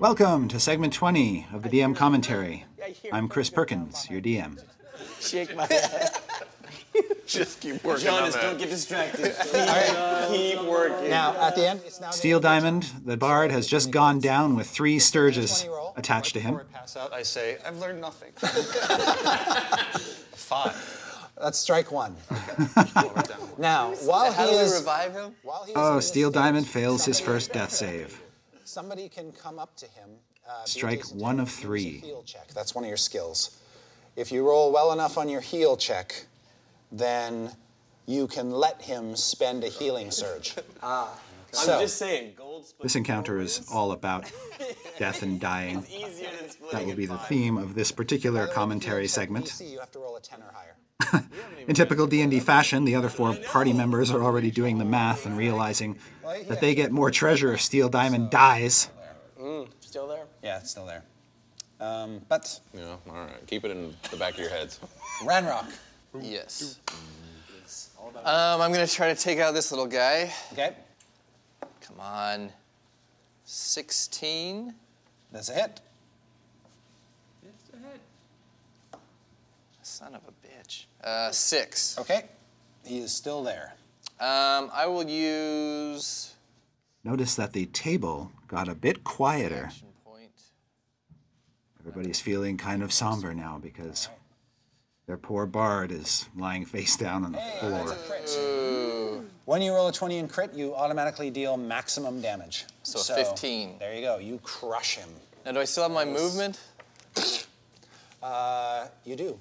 Welcome to segment 20 of the DM commentary. I'm Chris Perkins, your DM. Shake my head. Just keep working on that. Don't get distracted. Keep working. Now, at the end, it's now Steel Diamond, the bard, has just gone down with 3 Sturges attached to him. Pass out, I say, I've learned nothing. 5. That's strike 1. Now, while How he do we is... revive him? While he is Oh, in this Steel state, Diamond fails his first death save. Somebody can come up to him. Strike BJ's 1 of use a 3. Heal check. That's one of your skills. If you roll well enough on your heal check, then you can let him spend a healing surge. I'm just saying, gold split. This encounter is all about death and dying. It's easier than splitting. That will be in the 5. theme of this particular commentary Heal check segment. DC, you have to roll a 10 or higher. In typical D&D fashion, the other 4 party members are already doing the math and realizing that they get more treasure if Steel Diamond dies. Still there? Yeah, it's still there. But Yeah, all right. Keep it in the back of your heads. Ranrock. Yes. I'm gonna try to take out this little guy. Okay, Come on. 16. that's a hit. Son of a bitch. 6. Okay, he is still there. I will use Notice that the table got a bit quieter. action point. Everybody's feeling kind of somber now because their poor bard is lying face down on the floor. When you roll a 20 in crit, you automatically deal maximum damage. So 15. There you go. You crush him. Now, do I still have my movement? You do.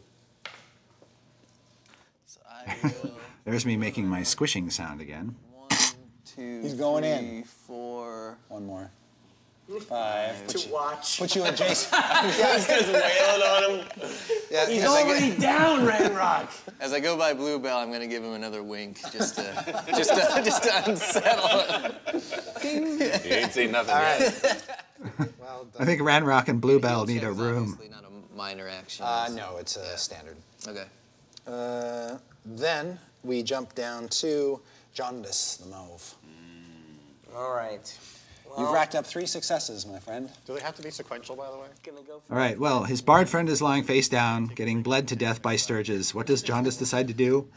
So I will. There's me making my squishing sound again. 1, 2, He's going 3, in. 4. One more. 5. To watch. Put you adjacent. He's just wailing on him. Yeah, He's already down, Ranrock. As I go by Bluebell, I'm gonna give him another wink, just to unsettle him. You ain't seen nothing yet. Well I done. think Ranrock and Bluebell need a Check's room. Obviously not a minor action. No, it's a standard. Okay. Then we jump down to Jaundice the Mauve. All right. You've racked up 3 successes, my friend. Do they have to be sequential, by the way? Gonna go All right, well, his bard friend is lying face down, getting bled to death by Sturges. What does Jaundice decide to do?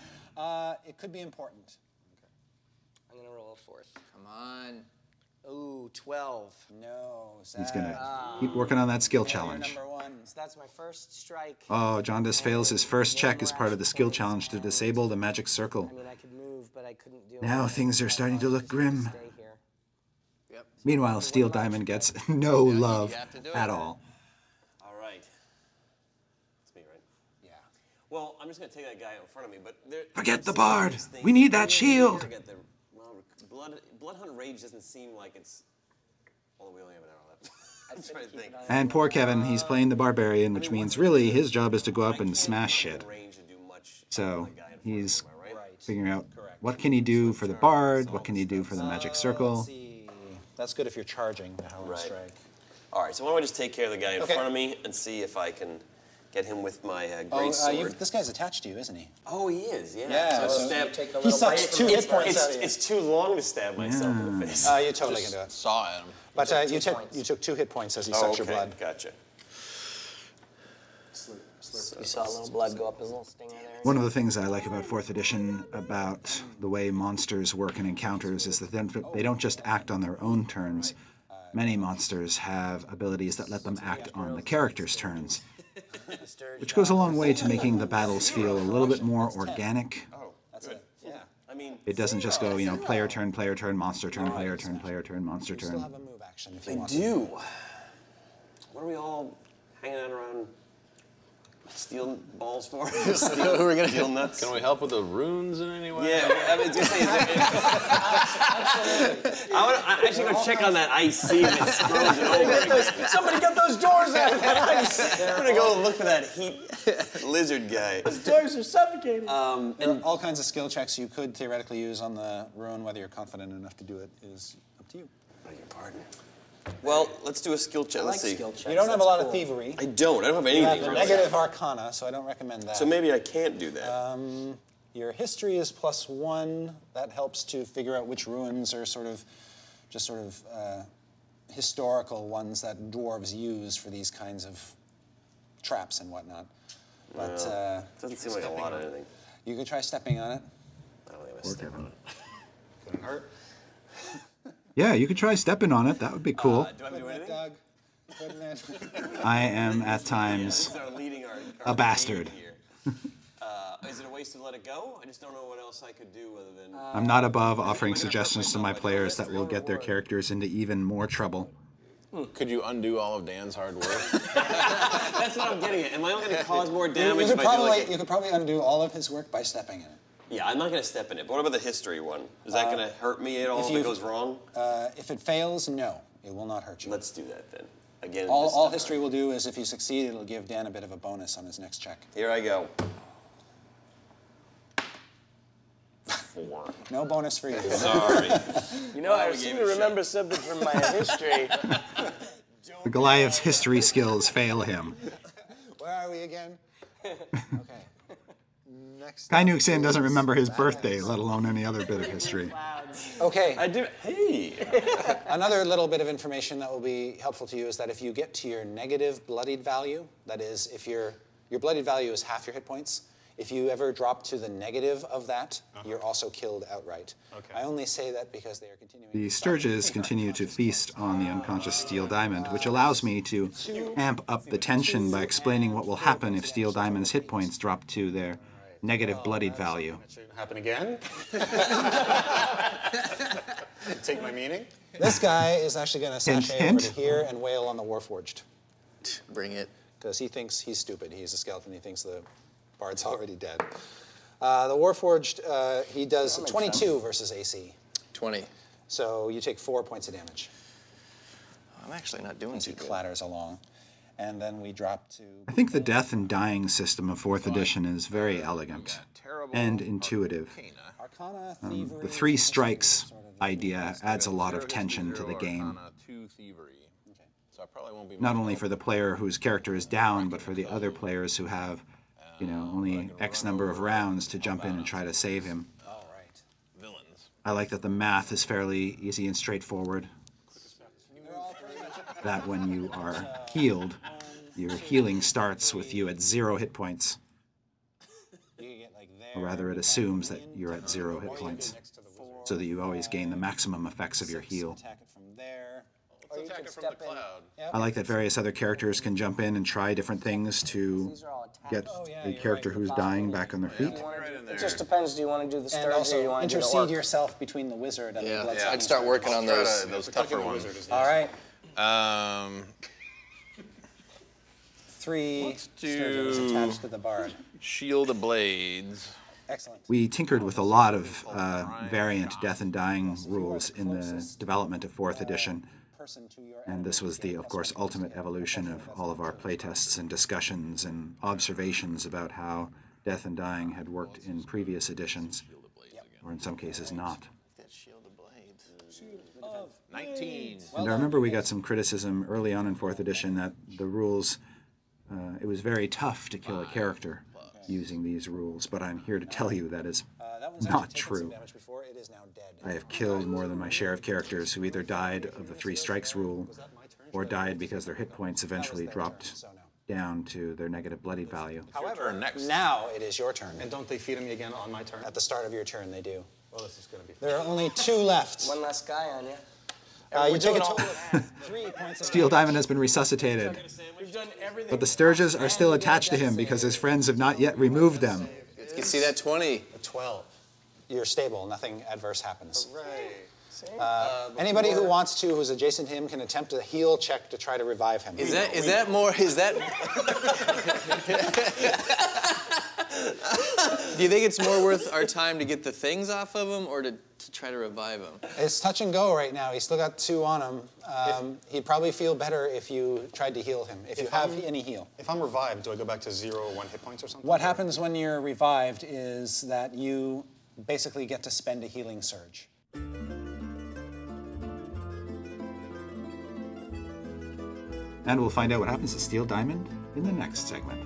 It could be important. I'm gonna roll a 4th. Come on. Ooh, 12. No, Zeb. He's going to keep working on that skill challenge. Number 1. So that's my first strike. Oh, Jaundice fails his first check as part of the skill challenge to disable the magic circle. I mean, I could move, but I couldn't do Now things are starting to look grim. Stay here. Yep. Meanwhile, Steel Diamond gets no love have to do it. at all. All right. It's me, right? Yeah. Well, I'm just going to take that guy in front of me, but there... Forget I've the seen bard. these things- We need that I shield. forget the- well, Bloodhunt Rage doesn't seem like it's... Well, we only have an hour left. I'm trying to think. And poor Kevin, he's playing the barbarian, which means really his job is to go up and smash shit. Range and do much So he's am I right? figuring out what can he do for the bard, what can he do for the magic circle. Let's see. That's good if you're charging the Howling Right. Strike. All right, so why don't I just take care of the guy in Okay. front of me and see if I can get him with my great Oh, sword. this guy's attached to you, isn't he? Oh, he is, yeah. Yeah, So so stab. you take a He little sucks bite 2 from hit his points breath. out of you. It's too long to stab myself in the face. You totally can do it. Saw at him. But you 2 points. took 2 hit points as he Oh, sucks okay, your blood. gotcha. You saw a little blood go up his little stinger there. One of the things I like about 4th edition, about the way monsters work in encounters, is that they don't just act on their own turns. Many monsters have abilities that let them act on the characters' turns, which goes a long way to making the battles feel a little bit more organic. Oh, That's it. Yeah. I mean, It doesn't just go, player turn, monster turn, player turn, monster You still turn. have a move action if you I want do. What are we all hanging out around steel balls for? Steel, We're gonna steel nuts? Can we help with the runes in any way? Yeah, I was gonna say, I actually go check on that ice, see if it's frozen over. Somebody get those doors out of that ice! I'm gonna go look for that heat lizard guy. Doors are suffocating. There are all kinds of skill checks you could theoretically use on the rune. Whether you're confident enough to do it is up to you. Beg your pardon. Well, let's do a skill check. Let's see. skill checks. You don't have a That's lot cool. of thievery. I don't have You have anything. a really. negative arcana, so I don't recommend that. So maybe I can't do that. Your history is +1. That helps to figure out which ruins are sort of historical ones that dwarves use for these kinds of traps and whatnot. But doesn't seem like a lot of anything. you could try stepping on it. I don't think I'm gonna step on it. Couldn't hurt. Yeah, you could try stepping on it. That would be cool. Do I have to do anything? Doug, putting it. I am at times These are leading our a bastard. here. Is it a waste to let it go? I just don't know what else I could do other than. I'm not above offering suggestions to my players that will get their characters into even more trouble. Could you undo all of Dan's hard work? That's what I'm getting at. Am I going to cause more damage You if could, I do like you could probably undo all of his work by stepping in it. Yeah, I'm not going to step in it. But what about the history one? Is that going to hurt me at all if it goes wrong? If it fails, no, it will not hurt you. Let's do that then. Again, All history will do is if you succeed, it'll give Dan a bit of a bonus on his next check. Here I go. 4. No bonus for you. Sorry. You know, I seem to remember something from my history. The Goliath's history skills fail him. Where are we again? Okay. Next. Kai Nuksin doesn't remember his birthday, let alone any other bit of history. Okay. I do. Hey. Another little bit of information that will be helpful to you is that if you get to your negative bloodied value, that is, if your bloodied value is half your hit points, if you ever drop to the negative of that, you're also killed outright. Okay. I only say that because they are continuing. The Sturges continue to feast on the unconscious Steel Diamond, which allows me to amp up the tension by explaining what will happen if Steel Diamond's hit points drop to their negative bloodied value. That shouldn't happen again. Take my meaning. This guy is actually going to sashay over hint. to here and wail on the Warforged. Bring it. Because he thinks he's stupid. He's a skeleton. He thinks the bard's already dead. The Warforged, he does 22 versus AC. 20. So you take 4 points of damage. I'm actually not doing As he too good. clatters along. And then we drop to... I think the death and dying system of 4th edition is very elegant and intuitive. Arcana, The Thievery, 3 strikes idea adds a lot of tension to the game, 2 thievery. So I probably won't be not only for the player whose character is down, but for the other players who have, you know, only X number of rounds to jump in and try to save him. All right. villains. I like that the math is fairly easy and straightforward. That when you are healed, your healing starts with you at 0 hit points. Or rather, it assumes that you're at 0 hit points, so that you always gain the maximum effects of your heal. Attack it from there. Or you Attack can it from the step in. cloud. I like that various other characters can jump in and try different things to These are all attacks. get a character who's dying back on their feet. It just depends. Do you want to do the And Sturge or you also want to do the intercede orc? yourself between the wizard and the Yeah, bloodstone. I'd start working on those. Those tougher ones. All right. 3 Let's Sturges do- attached to the bard. Shield of Blades. Excellent. We tinkered with a lot of variant death and dying rules in the development of 4th edition, Person to your and this was the, of course, ultimate evolution of all of our playtests and discussions and observations about how death and dying had worked in previous editions, or in some cases not. That shield of blades. 19. And I remember we got some criticism early on in 4th edition that the rules, it was very tough to kill a character using these rules, but I'm here to tell you that is that one's not actually taken some true. damage before. It is now dead. I have killed more than my share of characters who either died of the 3 strikes rule or died because their hit points eventually dropped down to their negative bloodied value. However, next. now it is your turn. And don't they feed me again on my turn? At the start of your turn, they do. Well, this is going to be. There are only 2 left. One less guy on you. You take a total of 3 points of Steel Diamond has been resuscitated, We've done everything. but the Sturges are still attached to him because his friends have not yet removed them. You see that 20? 12. You're stable. Nothing adverse happens. Right. Anybody who wants to, who's adjacent to him, can attempt a heal check to try to revive him. Is that more? Is that? Do you think it's more worth our time to get the things off of him, or to try to revive him? It's touch and go right now. He's still got 2 on him. He'd probably feel better if you tried to heal him, if you have any heal. If I'm revived, do I go back to 0 or 1 hit points or something? What happens when you're revived is that you basically get to spend a healing surge. And we'll find out what happens to Steel Diamond in the next segment.